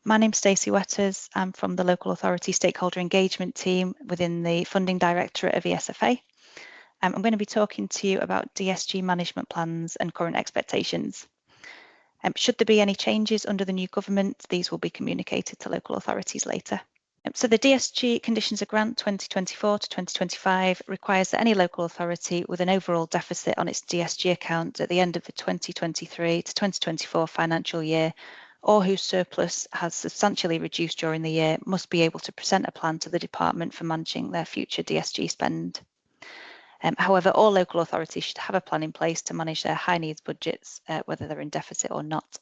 My name's Stacey Wetters. I'm from the Local Authority Stakeholder Engagement team within the Funding Directorate of ESFA. I'm going to be talking to you about DSG management plans and current expectations. Should there be any changes under the new government, these will be communicated to local authorities later. So the DSG Conditions of Grant 2024 to 2025 requires that any local authority with an overall deficit on its DSG account at the end of the 2023 to 2024 financial year, or whose surplus has substantially reduced during the year, must be able to present a plan to the department for managing their future DSG spend. However, all local authorities should have a plan in place to manage their high needs budgets, whether they're in deficit or not.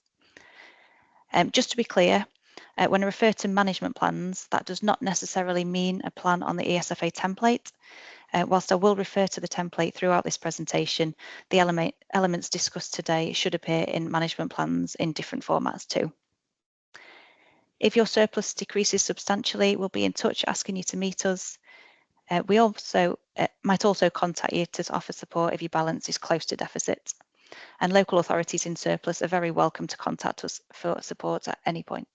Just to be clear, when I refer to management plans, that does not necessarily mean a plan on the ESFA template. Whilst I will refer to the template throughout this presentation, the elements discussed today should appear in management plans in different formats too. If your surplus decreases substantially, we'll be in touch asking you to meet us. We also might also contact you to offer support if your balance is close to deficit. And local authorities in surplus are very welcome to contact us for support at any point.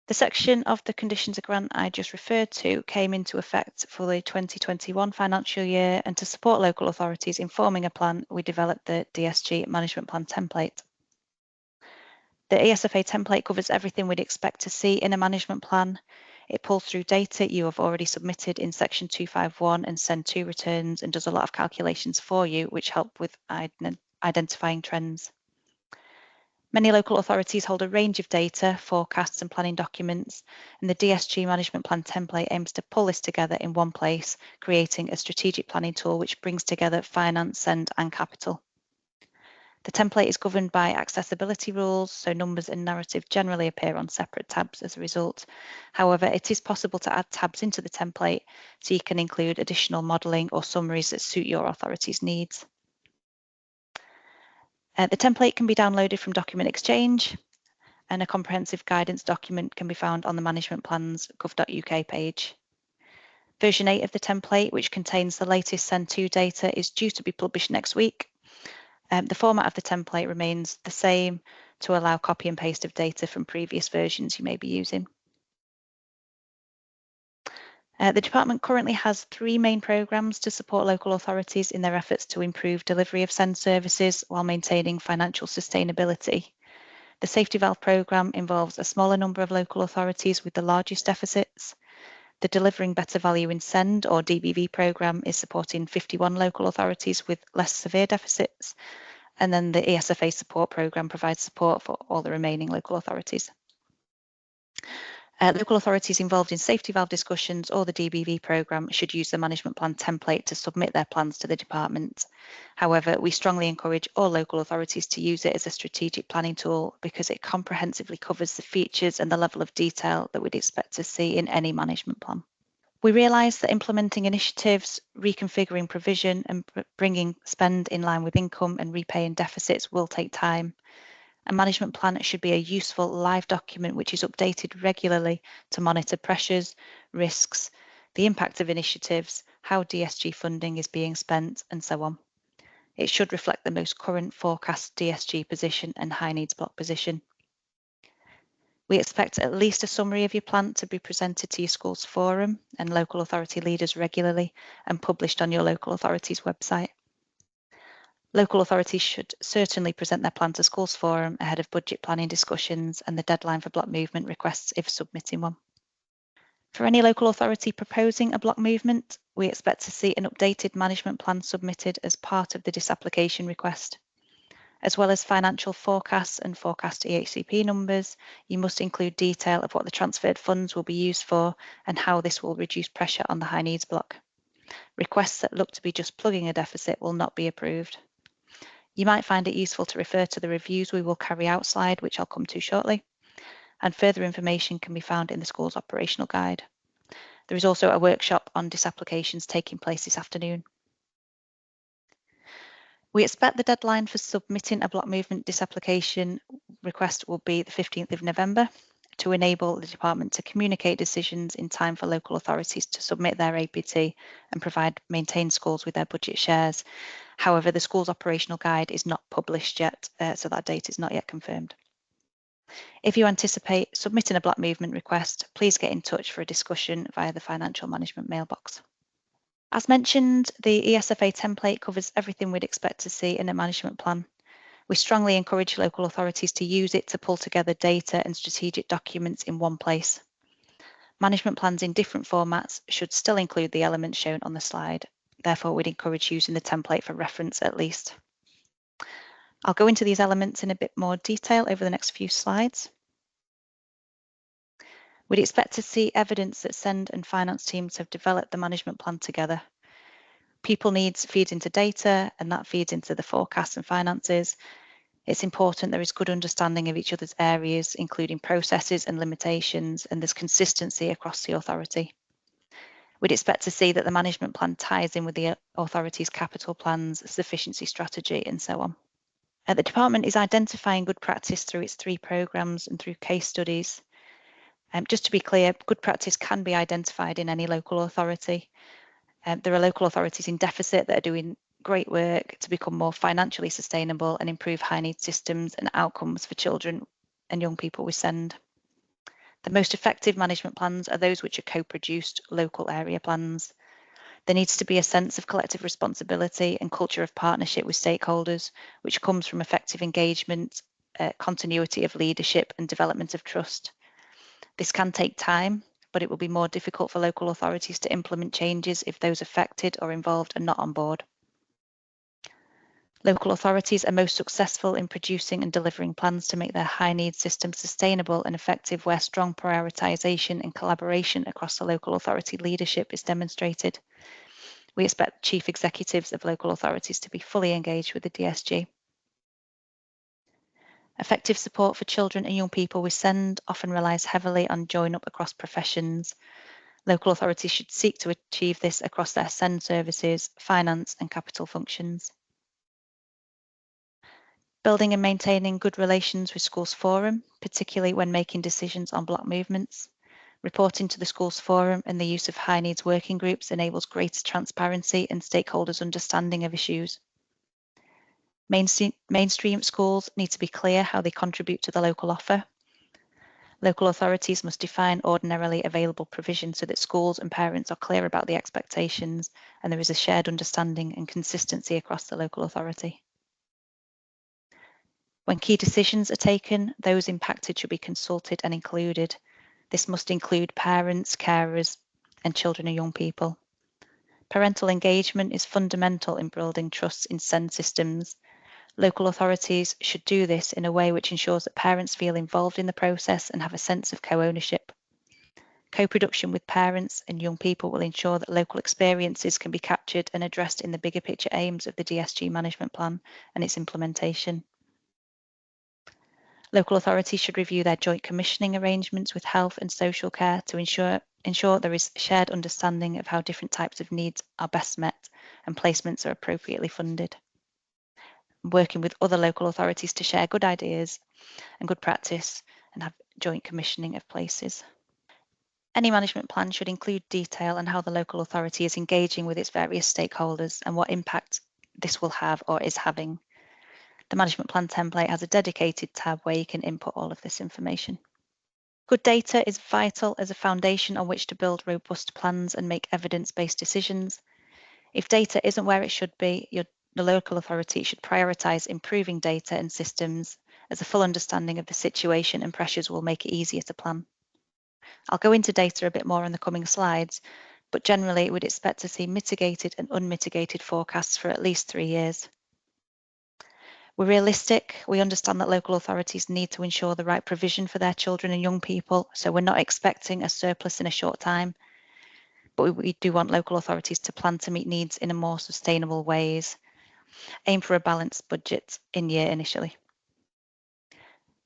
The section of the conditions of grant I just referred to came into effect for the 2021 financial year, and to support local authorities in forming a plan, we developed the DSG management plan template. The ESFA template covers everything we'd expect to see in a management plan. It pulls through data you have already submitted in section 251 and send 2 returns, and does a lot of calculations for you, which help with identifying trends. Many local authorities hold a range of data, forecasts and planning documents, and the DSG management plan template aims to pull this together in one place, creating a strategic planning tool which brings together finance, send and capital. The template is governed by accessibility rules, so numbers and narrative generally appear on separate tabs as a result. However, it is possible to add tabs into the template, so you can include additional modelling or summaries that suit your authority's needs. The template can be downloaded from Document Exchange, and a comprehensive guidance document can be found on the Management Plans gov.uk page. Version 8 of the template, which contains the latest Send To data, is due to be published next week. The format of the template remains the same to allow copy and paste of data from previous versions you may be using. The department currently has 3 main programmes to support local authorities in their efforts to improve delivery of SEND services while maintaining financial sustainability. The Safety Valve programme involves a smaller number of local authorities with the largest deficits. The Delivering Better Value in SEND, or DBV programme, is supporting 51 local authorities with less severe deficits. And then the ESFA support programme provides support for all the remaining local authorities. Local authorities involved in safety valve discussions or the DBV programme should use the management plan template to submit their plans to the department. However, we strongly encourage all local authorities to use it as a strategic planning tool because it comprehensively covers the features and the level of detail that we'd expect to see in any management plan. We realise that implementing initiatives, reconfiguring provision and bringing spend in line with income and repaying deficits will take time. A management plan should be a useful live document which is updated regularly to monitor pressures, risks, the impact of initiatives, how DSG funding is being spent, and so on. It should reflect the most current forecast DSG position and high needs block position. We expect at least a summary of your plan to be presented to your school's forum and local authority leaders regularly and published on your local authority's website. Local authorities should certainly present their plan to schools forum ahead of budget planning discussions and the deadline for block movement requests if submitting one. For any local authority proposing a block movement, we expect to see an updated management plan submitted as part of the disapplication request. As well as financial forecasts and forecast EHCP numbers, you must include detail of what the transferred funds will be used for and how this will reduce pressure on the high needs block. Requests that look to be just plugging a deficit will not be approved. You might find it useful to refer to the reviews we will carry out slide, which I'll come to shortly, and further information can be found in the school's operational guide. There is also a workshop on disapplications taking place this afternoon. We expect the deadline for submitting a block movement disapplication request will be the 15th of November to enable the department to communicate decisions in time for local authorities to submit their APT and maintain schools with their budget shares. However, the school's operational guide is not published yet, so that date is not yet confirmed. If you anticipate submitting a black movement request, please get in touch for a discussion via the financial management mailbox. As mentioned, the ESFA template covers everything we'd expect to see in a management plan. We strongly encourage local authorities to use it to pull together data and strategic documents in one place. Management plans in different formats should still include the elements shown on the slide. Therefore, we'd encourage using the template for reference at least. I'll go into these elements in a bit more detail over the next few slides. We'd expect to see evidence that SEND and finance teams have developed the management plan together. People needs feeds into data, and that feeds into the forecasts and finances. It's important there is good understanding of each other's areas, including processes and limitations, and there's consistency across the authority. We'd expect to see that the management plan ties in with the authority's capital plans, sufficiency strategy, and so on. The department is identifying good practice through its 3 programmes and through case studies. Just to be clear, good practice can be identified in any local authority. There are local authorities in deficit that are doing great work to become more financially sustainable and improve high need systems and outcomes for children and young people with SEND. The most effective management plans are those which are co-produced local area plans. There needs to be a sense of collective responsibility and culture of partnership with stakeholders, which comes from effective engagement, continuity of leadership and development of trust. This can take time, but it will be more difficult for local authorities to implement changes if those affected or involved are not on board. Local authorities are most successful in producing and delivering plans to make their high needs system sustainable and effective where strong prioritisation and collaboration across the local authority leadership is demonstrated. We expect chief executives of local authorities to be fully engaged with the DSG. Effective support for children and young people with SEND often relies heavily on join up across professions. Local authorities should seek to achieve this across their SEND services, finance and capital functions. Building and maintaining good relations with schools forum, particularly when making decisions on block movements. Reporting to the schools forum and the use of high needs working groups enables greater transparency and stakeholders' understanding of issues. Mainstream schools need to be clear how they contribute to the local offer. Local authorities must define ordinarily available provision so that schools and parents are clear about the expectations and there is a shared understanding and consistency across the local authority. When key decisions are taken, those impacted should be consulted and included. This must include parents, carers, and children and young people. Parental engagement is fundamental in building trust in SEND systems. Local authorities should do this in a way which ensures that parents feel involved in the process and have a sense of co-ownership. Co-production with parents and young people will ensure that local experiences can be captured and addressed in the bigger picture aims of the DSG management plan and its implementation. Local authorities should review their joint commissioning arrangements with health and social care to ensure there is shared understanding of how different types of needs are best met and placements are appropriately funded. Working with other local authorities to share good ideas and good practice and have joint commissioning of places. Any management plan should include detail on how the local authority is engaging with its various stakeholders and what impact this will have or is having. The management plan template has a dedicated tab where you can input all of this information. Good data is vital as a foundation on which to build robust plans and make evidence-based decisions. If data isn't where it should be, the local authority should prioritise improving data and systems, as a full understanding of the situation and pressures will make it easier to plan. I'll go into data a bit more in the coming slides, but generally we'd expect to see mitigated and unmitigated forecasts for at least 3 years. We're realistic. We understand that local authorities need to ensure the right provision for their children and young people, so we're not expecting a surplus in a short time. But we do want local authorities to plan to meet needs in a more sustainable ways. Aim for a balanced budget in year initially.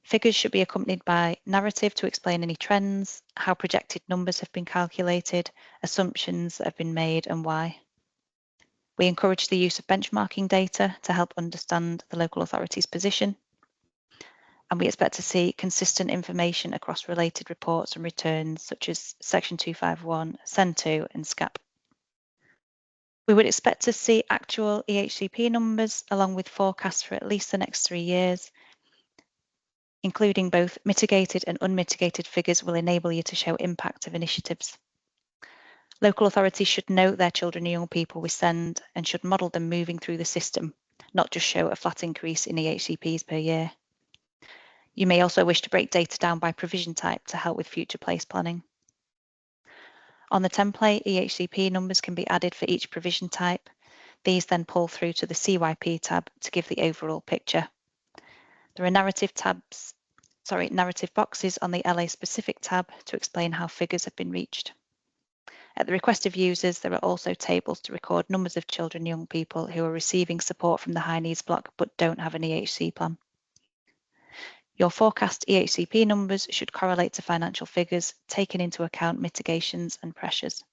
Figures should be accompanied by narrative to explain any trends, how projected numbers have been calculated, assumptions that have been made and why. We encourage the use of benchmarking data to help understand the local authority's position. And we expect to see consistent information across related reports and returns, such as Section 251, SEN2 and SCAP. We would expect to see actual EHCP numbers along with forecasts for at least the next 3 years. Including both mitigated and unmitigated figures will enable you to show impact of initiatives. Local authorities should note their children and young people we send and should model them moving through the system, not just show a flat increase in EHCPs per year. You may also wish to break data down by provision type to help with future place planning. On the template, EHCP numbers can be added for each provision type. These then pull through to the CYP tab to give the overall picture. There are narrative boxes on the LA specific tab to explain how figures have been reached. At the request of users, there are also tables to record numbers of children and young people who are receiving support from the high needs block but don't have an EHC plan. Your forecast EHCP numbers should correlate to financial figures, taking into account mitigations and pressures.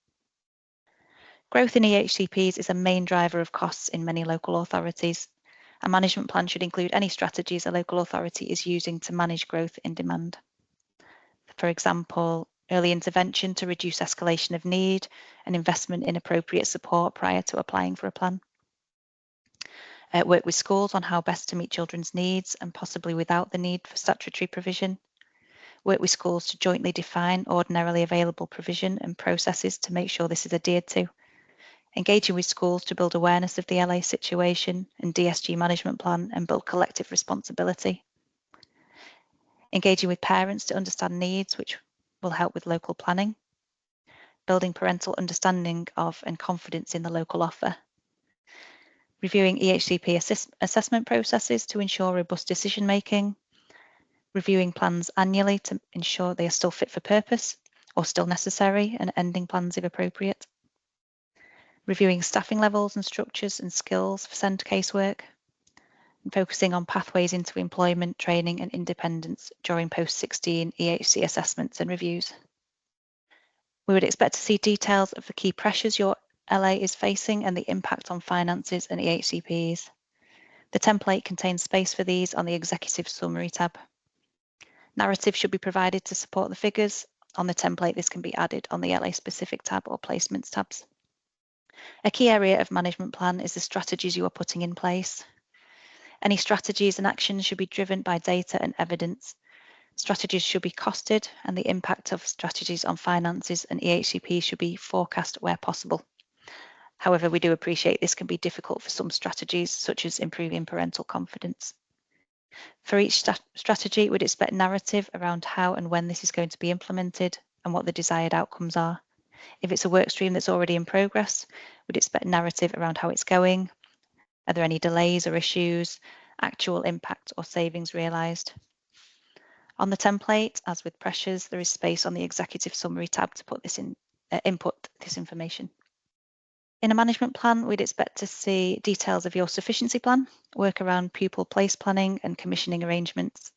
Growth in EHCPs is a main driver of costs in many local authorities. A management plan should include any strategies a local authority is using to manage growth in demand. For example, early intervention to reduce escalation of need and investment in appropriate support prior to applying for a plan. Work with schools on how best to meet children's needs and possibly without the need for statutory provision. Work with schools to jointly define ordinarily available provision and processes to make sure this is adhered to. Engaging with schools to build awareness of the LA situation and DSG management plan and build collective responsibility. Engaging with parents to understand needs, which will help with local planning. Building parental understanding of and confidence in the local offer. Reviewing EHCP assessment processes to ensure robust decision making. Reviewing plans annually to ensure they are still fit for purpose or still necessary, and ending plans if appropriate. Reviewing staffing levels and structures and skills for SEND casework. And focusing on pathways into employment, training and independence during post-16 EHC assessments and reviews. We would expect to see details of the key pressures your LA is facing and the impact on finances and EHCPs. The template contains space for these on the Executive Summary tab. Narrative should be provided to support the figures. On the template, this can be added on the LA specific tab or placements tabs. A key area of management plan is the strategies you are putting in place. Any strategies and actions should be driven by data and evidence. Strategies should be costed and the impact of strategies on finances and EHCP should be forecast where possible. However, we do appreciate this can be difficult for some strategies, such as improving parental confidence. For each strategy, we'd expect narrative around how and when this is going to be implemented and what the desired outcomes are. If it's a work stream that's already in progress, we'd expect narrative around how it's going. Are there any delays or issues, actual impact or savings realised? On the template, as with pressures, there is space on the Executive Summary tab to put this in, input this information. In a management plan, we'd expect to see details of your sufficiency plan, work around pupil place planning and commissioning arrangements.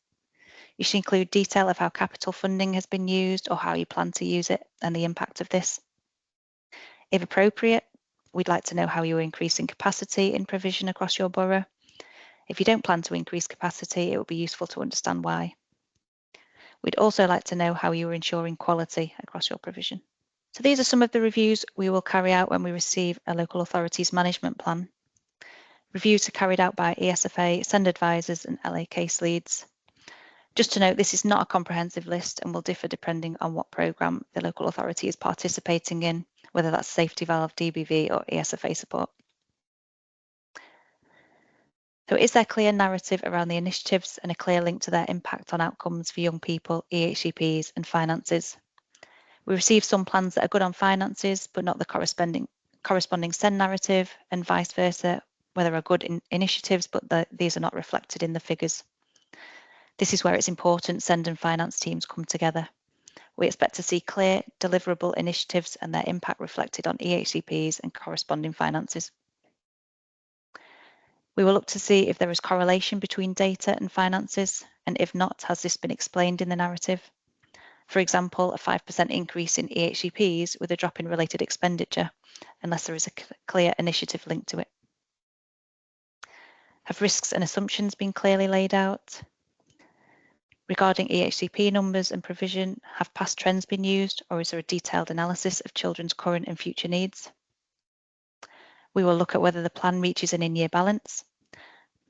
You should include detail of how capital funding has been used or how you plan to use it and the impact of this. If appropriate, we'd like to know how you're increasing capacity in provision across your borough. If you don't plan to increase capacity, it would be useful to understand why. We'd also like to know how you are ensuring quality across your provision. So these are some of the reviews we will carry out when we receive a local authority's management plan. Reviews are carried out by ESFA, SEND advisors and LA case leads. Just to note, this is not a comprehensive list and will differ depending on what programme the local authority is participating in, whether that's safety valve, DBV or ESFA support. So is there clear narrative around the initiatives and a clear link to their impact on outcomes for young people, EHCPs and finances? We receive some plans that are good on finances, but not the corresponding SEND narrative, and vice versa, where there are good initiatives, but these are not reflected in the figures. This is where it's important SEND and finance teams come together. We expect to see clear, deliverable initiatives and their impact reflected on EHCPs and corresponding finances. We will look to see if there is correlation between data and finances, and if not, has this been explained in the narrative? For example, a 5% increase in EHCPs with a drop in related expenditure, unless there is a clear initiative linked to it. Have risks and assumptions been clearly laid out? Regarding EHCP numbers and provision, have past trends been used, or is there a detailed analysis of children's current and future needs? We will look at whether the plan reaches an in-year balance.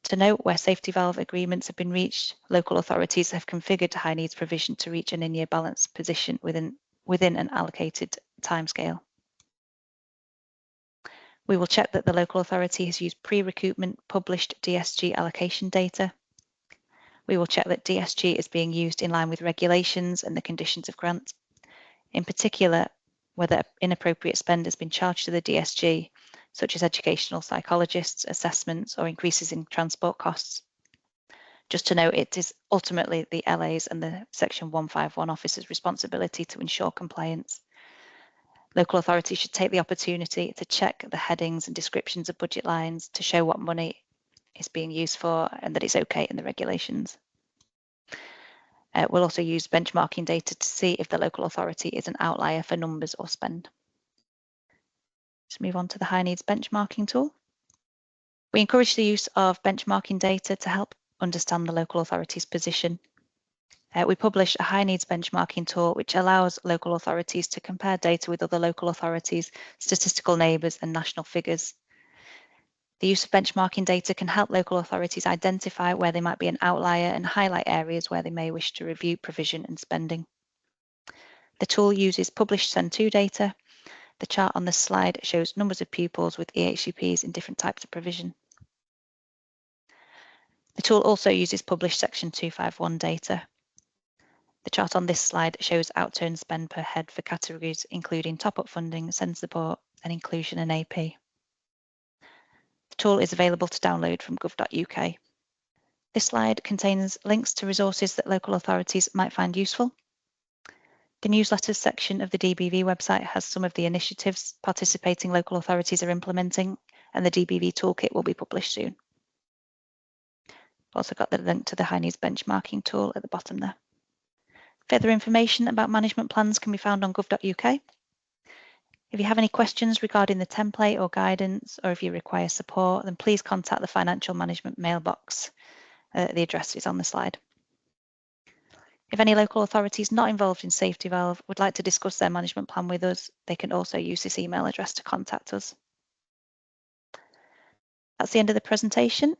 To note, where safety valve agreements have been reached, local authorities have configured high needs provision to reach an in-year balance position within an allocated timescale. We will check that the local authority has used pre-recoupment published DSG allocation data. We will check that DSG is being used in line with regulations and the conditions of grant. In particular, whether inappropriate spend has been charged to the DSG, such as educational psychologists, assessments, or increases in transport costs. Just to note, it is ultimately the LA's and the Section 151 officer's responsibility to ensure compliance. Local authorities should take the opportunity to check the headings and descriptions of budget lines to show what money is being used for and that it's okay in the regulations. We'll also use benchmarking data to see if the local authority is an outlier for numbers or spend. Let's move on to the high needs benchmarking tool. We encourage the use of benchmarking data to help understand the local authority's position. We publish a high needs benchmarking tool which allows local authorities to compare data with other local authorities, statistical neighbours and national figures. The use of benchmarking data can help local authorities identify where they might be an outlier and highlight areas where they may wish to review provision and spending. The tool uses published SEN2 data. The chart on this slide shows numbers of pupils with EHCPs in different types of provision. The tool also uses published Section 251 data. The chart on this slide shows outturn spend per head for categories including top-up funding, SEND support, and inclusion and AP. The tool is available to download from gov.uk. This slide contains links to resources that local authorities might find useful. The newsletters section of the DBV website has some of the initiatives participating local authorities are implementing, and the DBV toolkit will be published soon. I've also got the link to the high needs benchmarking tool at the bottom there. Further information about management plans can be found on gov.uk. If you have any questions regarding the template or guidance, or if you require support, then please contact the financial management mailbox. The address is on the slide. If any local authorities not involved in safety valve would like to discuss their management plan with us, they can also use this email address to contact us. That's the end of the presentation.